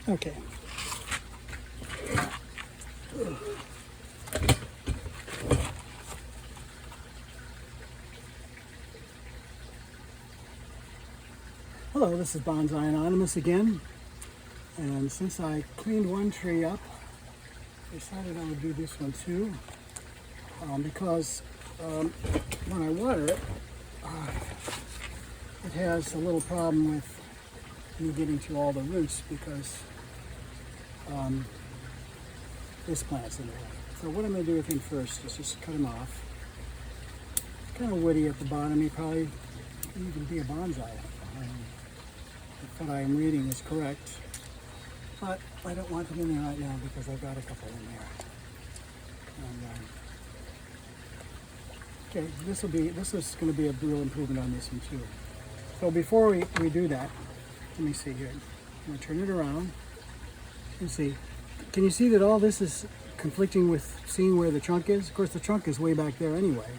Okay. Hello, this is Bonsai Anonymous again. And since I cleaned one tree up, I decided I would do this one too. Because when I water it, it has a little problem with me getting to all the roots because this plant's in the way. So what I'm going to do with him first is just cut him off. It's kind of woody at the bottom. He probably can even be a bonsai. If what I'm reading is correct. But I don't want him in there right now because I've got a couple in there. And, okay, this is going to be a real improvement on this one too. So before we do that, let me see here. I'm going to turn it around and see. Can you see that all this is conflicting with seeing where the trunk is? Of course, the trunk is way back there anyway.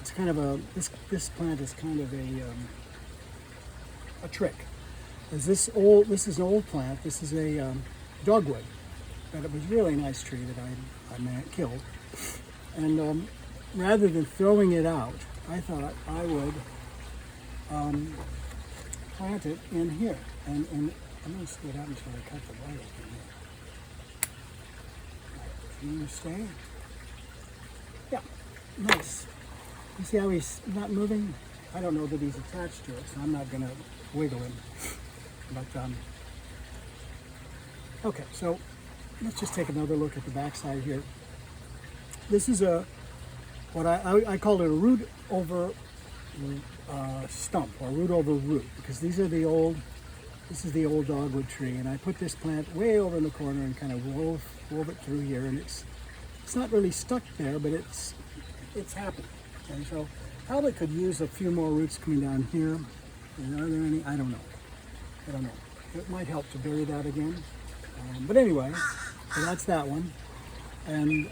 It's kind of a, this plant is kind of a trick. This is an old plant. This is a dogwood. But it was a really nice tree that I killed. And rather than throwing it out, I thought I would plant it in here. And I'm going to see what happens when I cut the wire in here. Can you stay? Yeah, nice. You see how he's not moving? I don't know that he's attached to it, so I'm not going to wiggle him. But, okay, so let's just take another look at the backside here. This is what I called it a root over stump, or root over root, because this is the old dogwood tree, and I put this plant way over in the corner and kind of wove it through here, and it's not really stuck there, but it's happening. And so probably could use a few more roots coming down here. And are there any? I don't know. It might help to bury that again. But anyway, so that's that one. And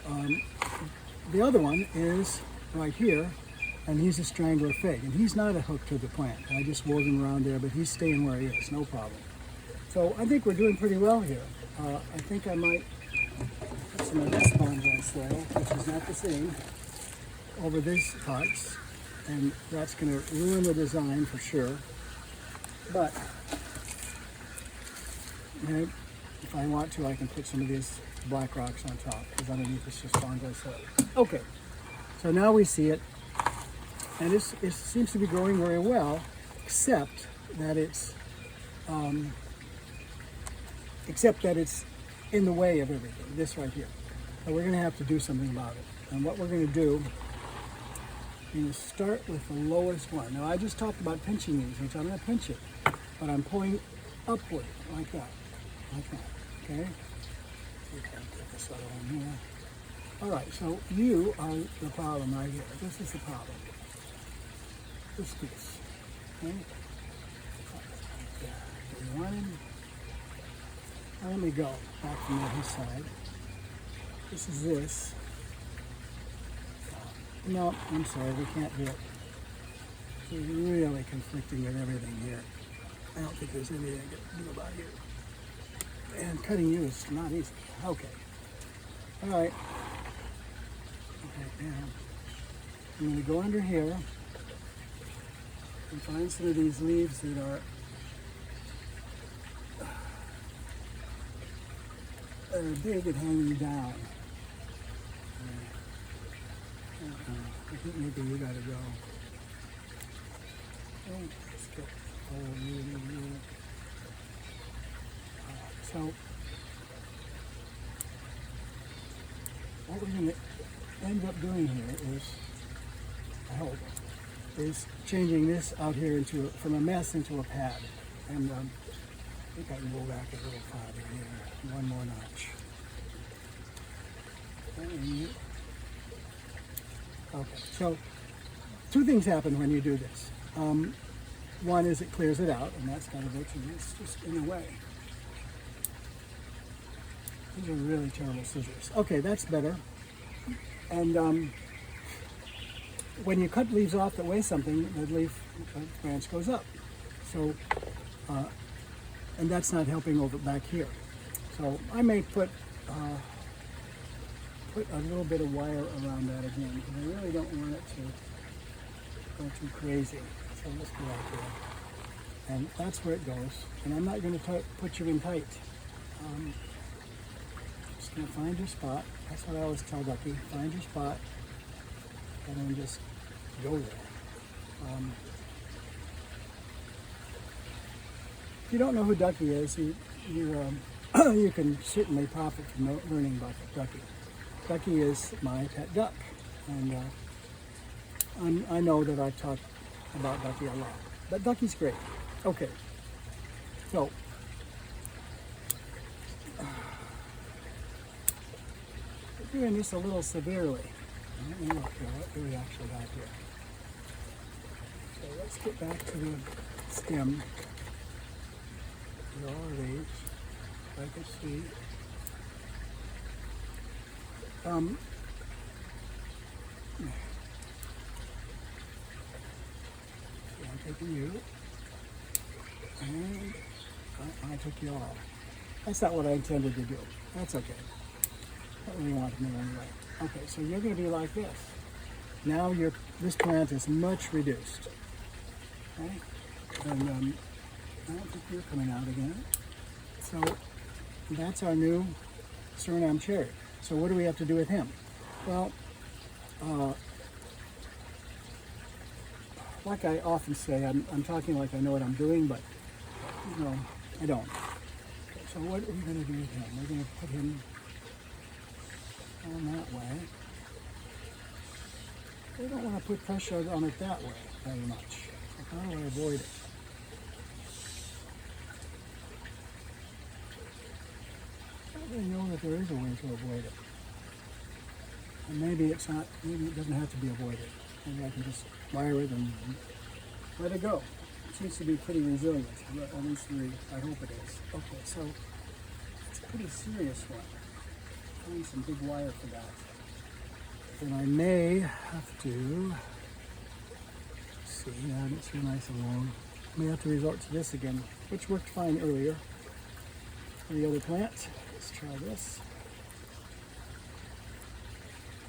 the other one is right here, and he's a strangler fig. And he's not a hook to the plant. I just wove him around there, but he's staying where he is, no problem. So I think we're doing pretty well here. I think I might put some of this bonsai soil, which is not the same, over these parts. And that's going to ruin the design for sure. But if I want to, I can put some of these black rocks on top, because underneath it's just bonsai soil. Okay, so now we see it, and it seems to be growing very well, except that it's in the way of everything. This right here. So we're going to have to do something about it. And what we're going to do is start with the lowest one. Now I just talked about pinching these, which I'm going to pinch it, but I'm pulling upward like that. Okay? See if I can get this other one here. All right, so you are the problem right here. This is the problem. This piece. Okay? There. One. Now let me go back from his side. This is this. No, I'm sorry, we can't do it. It's really conflicting with everything here. I don't think there's anything I can do about you. And cutting you is not easy. Okay. All right. Okay, now I'm going to go under here and find some of these leaves that are big and hanging down. I think maybe you got to go. Oh, let's get so what we're going to end up doing here is, I hope, is changing this out here from a mess into a pad. And I think I can go back a little farther here, one more notch. Okay, so two things happen when you do this. One is it clears it out, and that's kind of it, and it's just in the way. These are really terrible scissors. Okay, that's better. And when you cut leaves off that weigh something, the leaf branch goes up. So, and that's not helping over back here. So I may put a little bit of wire around that again, because I really don't want it to go too crazy. So let's go out there. And that's where it goes. And I'm not going to put you in tight. Just going to find your spot. That's what I always tell Ducky. Find your spot and then just go there. If you don't know who Ducky is, you can certainly profit from learning about Ducky. Ducky is my pet duck, and I know that I've talked about Ducky a lot, but Ducky's great. Okay, so we're doing this a little severely. Let me look here. What do we actually have here? So let's get back to the stem. All of these, I can see. So I'm taking you, and I took you all. That's not what I intended to do. That's okay. I don't really want to know anyway. Okay, so you're going to be like this. Now this plant is much reduced. Okay, and I don't think you're coming out again. So that's our new Suriname cherry. So what do we have to do with him? Well, like I often say, I'm talking like I know what I'm doing, but I don't. Okay, so what are we going to do with him? We're going to put him on that way. We don't want to put pressure on it that way very much. So how do I avoid it? I know that there is a way to avoid it. And maybe it doesn't have to be avoided. Maybe I can just wire it and let it go. It seems to be pretty resilient, at least I hope it is. Okay, so it's a pretty serious one. I need some big wire for that. Then I may have to, see, it's real nice and long. I may have to resort to this again, which worked fine earlier for the other plant. Let's try this.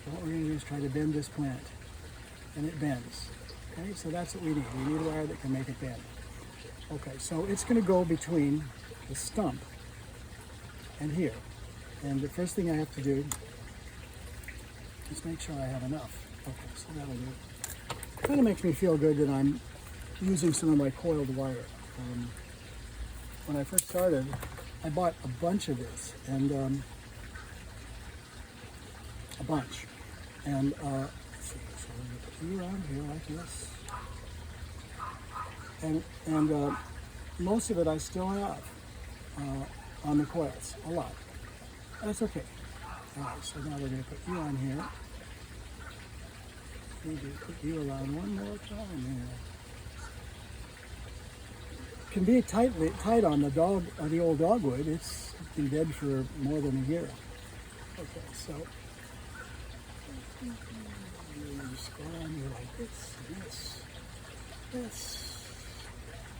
So what we're going to do is try to bend this plant, and it bends. Okay, so that's what we need. We need a wire that can make it bend. Okay, so it's going to go between the stump and here. And the first thing I have to do is make sure I have enough. Okay, so that'll do it. Kind of makes me feel good that I'm using some of my coiled wire. When I first started, I bought a bunch of this, and a bunch. And let's see, so I'm going to put you around here like this. And most of it I still have on the coils, a lot. That's okay. All right, so now we're going to put you on here. Maybe put you around one more time here. Can be tight on the old dogwood. It's been dead for more than a year. Okay, so you just go around here like this, this.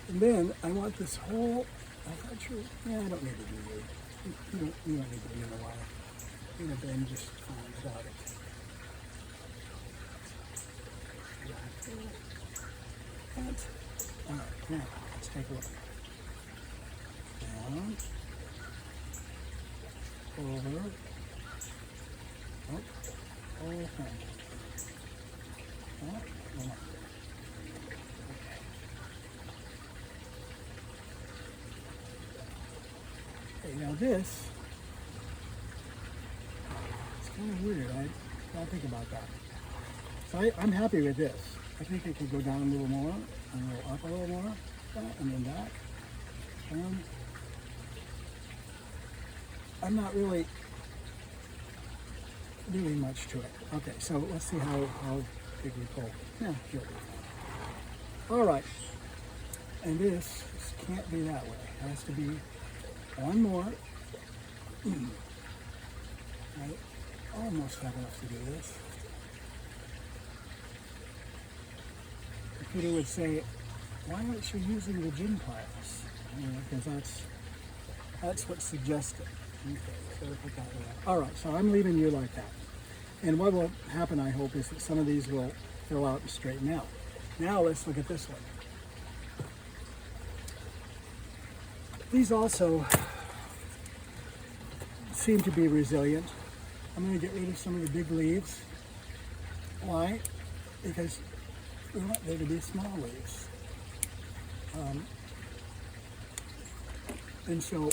And then I want this whole, I don't need to do you. You don't need to be in the wire. You're going to bend just fine without it. All right, now let's take a look. Down, over, up, open. Up, on. Okay, now this, it's kind of weird. I gotta think about that. So I'm happy with this. I think it could go down a little more, and go up a little more, and then back. I'm not really doing much to it. Okay, so let's see how big we pull. Yeah, here. All right, and this can't be that way. It has to be one more. I almost have enough to do this. Peter would say, why aren't you using the gin piles? Because that's what's suggested. Okay, so put that way. All right, so I'm leaving you like that. And what will happen, I hope, is that some of these will fill out and straighten out. Now let's look at this one. These also seem to be resilient. I'm going to get rid of some of the big leaves. Why? Because we want there to be small leaves. And so,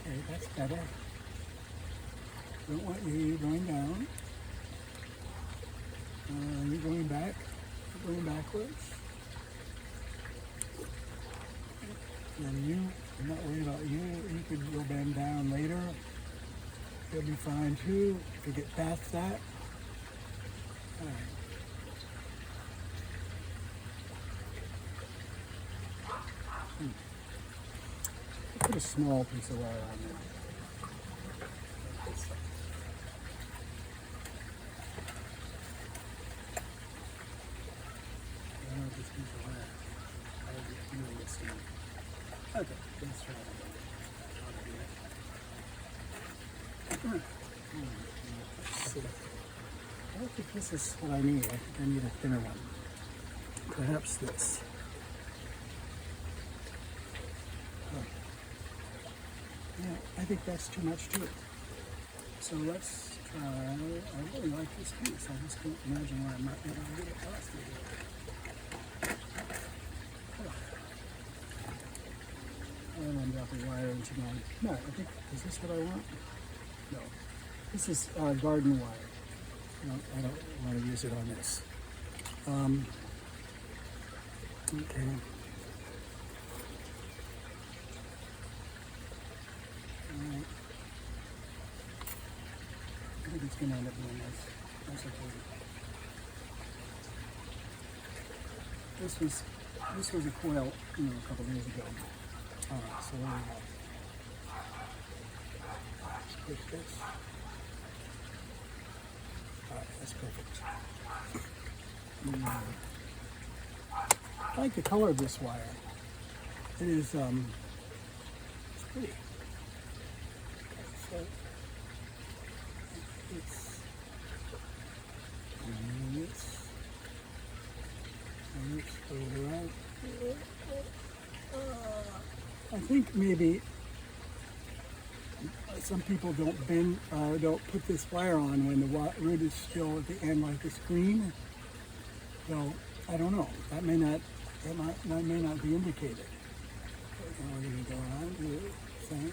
okay, that's better. Don't want you going down. You're going back, going backwards. And you, I'm not worried about you. You could go bend down later. You'll be fine too if you get past that. All right. Put a small piece of wire on there. This piece of wire. I'll get doing this now. Okay, let's try it. Let's see. I don't think this is what I need. I think I need a thinner one. Perhaps this. Yeah, I think that's too much to it. So let's try, I really like this piece. I just can't imagine where I might be able to get it across here. I'm dropping wire into my, no, I think, is this what I want? No. This is garden wire. No, I don't want to use it on this. Okay. Alright. I think it's going to end up being this. That's okay. This was a coil, a couple of years ago. Alright, so there we go. Let's push this. Alright, that's perfect. I like the color of this wire. It is, it's pretty. So, it's around. I think maybe some people don't put this wire on when the root is still at the end like this green. So I don't know. That may not be indicated. We're going to go on to the thing.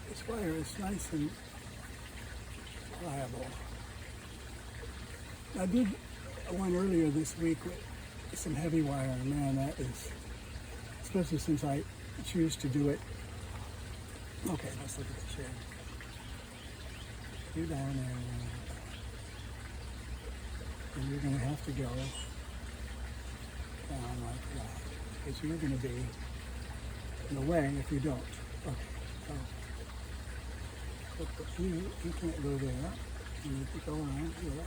This wire is nice and pliable. I did one earlier this week with some heavy wire, and man, that is, especially since I choose to do it. Okay, let's look at the chair. You're down there, and you're going to have to go down like that, because you're going to be in the way if you don't. Okay, so but you can't go there. You need to go around here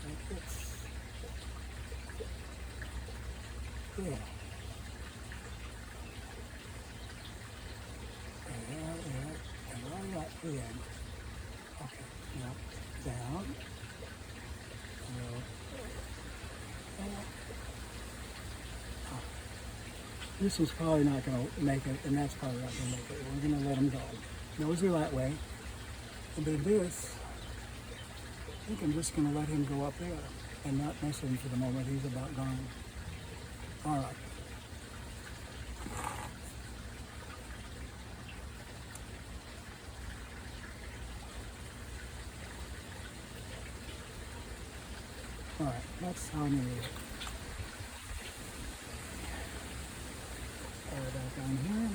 like this. Yeah. And right at the end. Okay, now down. This was probably not going to make it, and that's probably not going to make it. We're going to let them go. Those are that way. And then this, I think I'm just going to let him go up there and not mess with him for the moment. He's about gone. All right. All right, that's how I'm going to leave it. Back down here.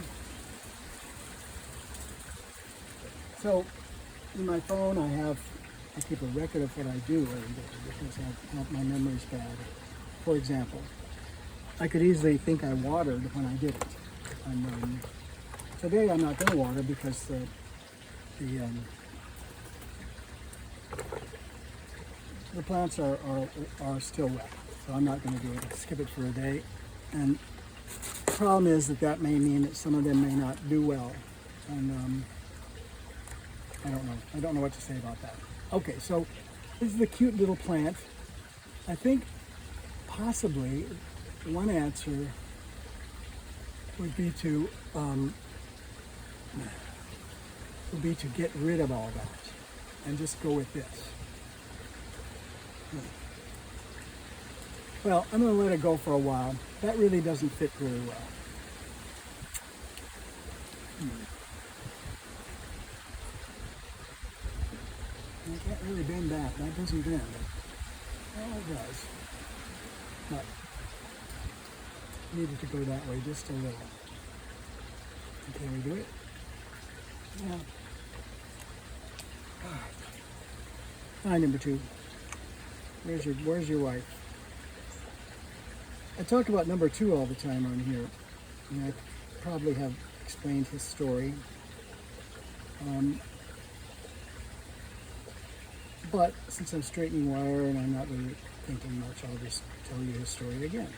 So, in my phone, I keep a record of what I do every day because my memory's bad. For example, I could easily think I watered when I didn't. And today I'm not going to water because the plants are still wet, so I'm not going to do it. Skip it for a day, and The problem is that may mean that some of them may not do well. And I don't know. I don't know what to say about that. Okay, so this is a cute little plant. I think possibly one answer would be to get rid of all that and just go with this. Well, I'm going to let it go for a while. That really doesn't fit very well. I can't really bend that. That doesn't bend. Well, it does. But needed to go that way just a little. Can we do it? Yeah. Hi, number 2. Where's your wife? I talk about number 2 all the time on here, and I probably have explained his story. But since I'm straightening wire and I'm not really thinking much, I'll just tell you his story again.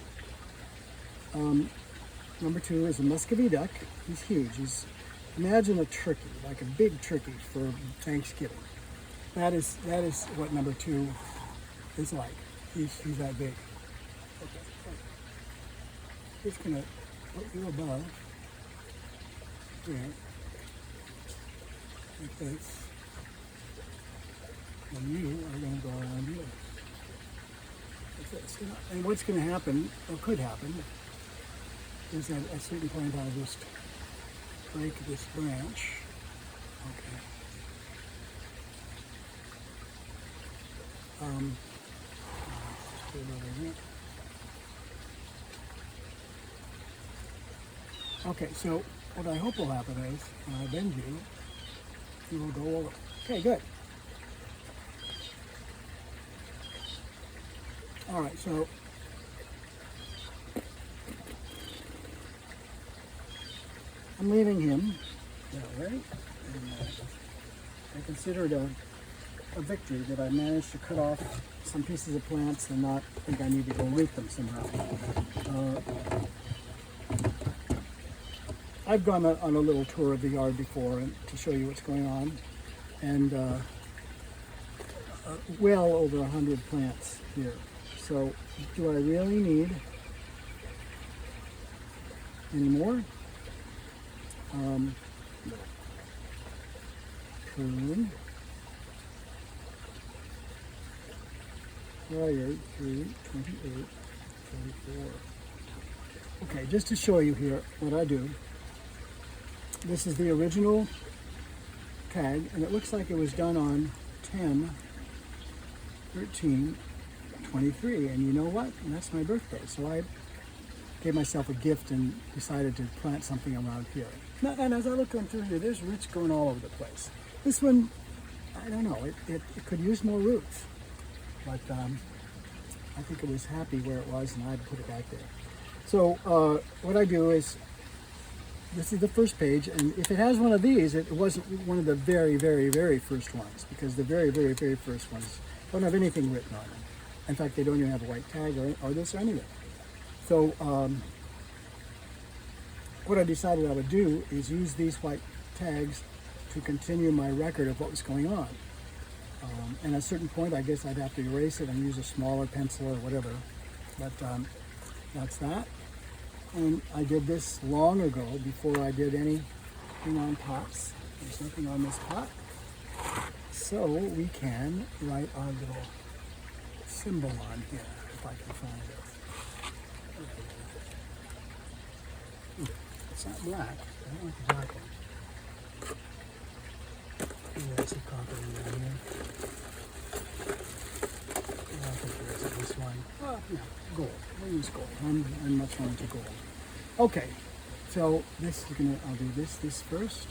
Number 2 is a Muscovy duck. He's huge. Imagine a turkey, like a big turkey for Thanksgiving. That is what number 2 is like. He's that big. Okay. Just gonna put you above here, like this, and you are gonna go around here. Like this. And what's gonna happen, or could happen, is that at a certain point I'll just break this branch. Okay. Let's put it over here. Okay, so what I hope will happen is when I bend you, you will go over. Okay, good. All right, so I'm leaving him that way, and I consider it a victory that I managed to cut off some pieces of plants and not think I need to go root them somehow. I've gone on a little tour of the yard before to show you what's going on, and well over 100 plants here. So, do I really need any more? No. Prune. Wired through 28, 34. Okay, just to show you here what I do. This is the original tag, and it looks like it was done on 10/13/23, and you know what? And that's my birthday, so I gave myself a gift and decided to plant something around here. Now, and as I look through here, there's roots going all over the place. This one, I don't know, it could use more roots, but I think it was happy where it was, and I put it back there. So what I do is, this is the first page, and if it has one of these, it wasn't one of the very, very, very first ones, because the very, very, very first ones don't have anything written on them. In fact, they don't even have a white tag or this or anything. So what I decided I would do is use these white tags to continue my record of what was going on. And at a certain point, I guess I'd have to erase it and use a smaller pencil or whatever. But that's that. And I did this long ago, before I did anything on pots. There's nothing on this pot. So we can write our little symbol on here, if I can find it. It's not black. I don't like the black one. There's some copper in there. I think there is at least one. Oh, yeah, gold. We'll use gold. I'm much more into gold. Okay, so this is I'll do this first.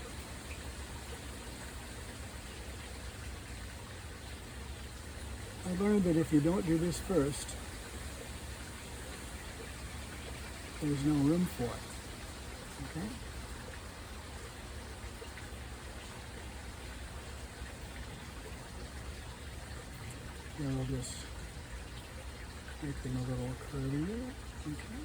I learned that if you don't do this first, there's no room for it. Okay? Then I'll just make them a little curvier. Okay.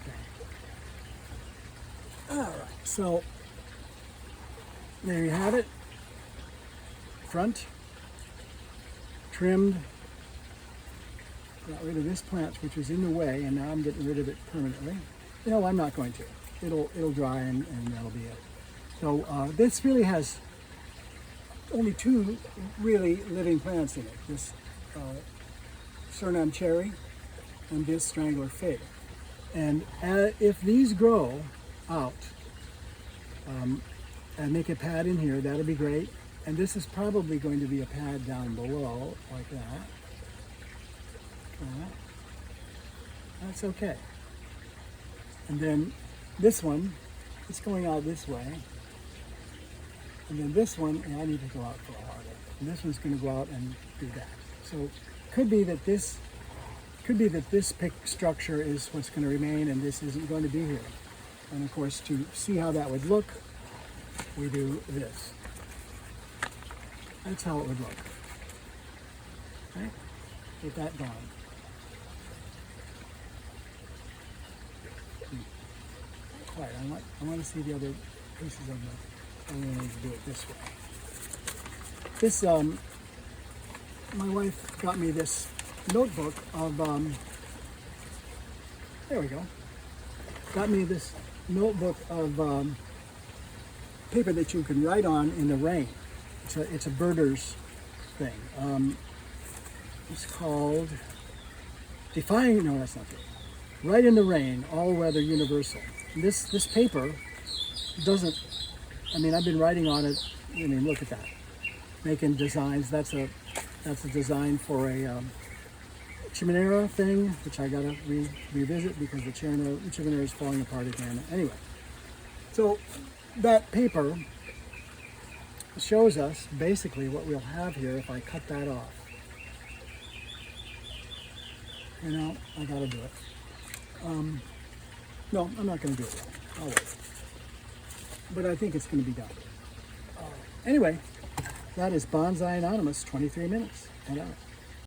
Okay. All right, so there you have it. Front, trimmed, got rid of this plant which was in the way, and now I'm getting rid of it permanently. You know, I'm not going to. It'll dry and that'll be it. So this really has only two really living plants in it. This Suriname cherry and this strangler fig. And if these grow out and make a pad in here, that'll be great. And this is probably going to be a pad down below, like that. That's okay. And then this one, it's going out this way. And then this one, and I need to go out for a harder. And this one's going to go out and do that. So could be that this structure is what's going to remain, and this isn't going to be here. And of course, to see how that would look, we do this. That's how it would look. Okay? Get that gone. Right, I want to see the other pieces of the, I'm going to do it this way. This, my wife got me this notebook of, there we go. Got me this notebook of paper that you can write on in the rain. It's a birder's thing. It's called Defying, no, that's not it. Write in the Rain, All Weather Universal. This paper doesn't, I mean, I've been writing on it. I mean, look at that. Making designs. That's a design for a chimenea thing, which I gotta revisit because the chimenea is falling apart again. Anyway, so that paper shows us basically what we'll have here if I cut that off. You know, I gotta do it. No, I'm not gonna do it yet. I'll wait. But I think it's gonna be done. Anyway, that is Bonsai Anonymous, 23 minutes. And out.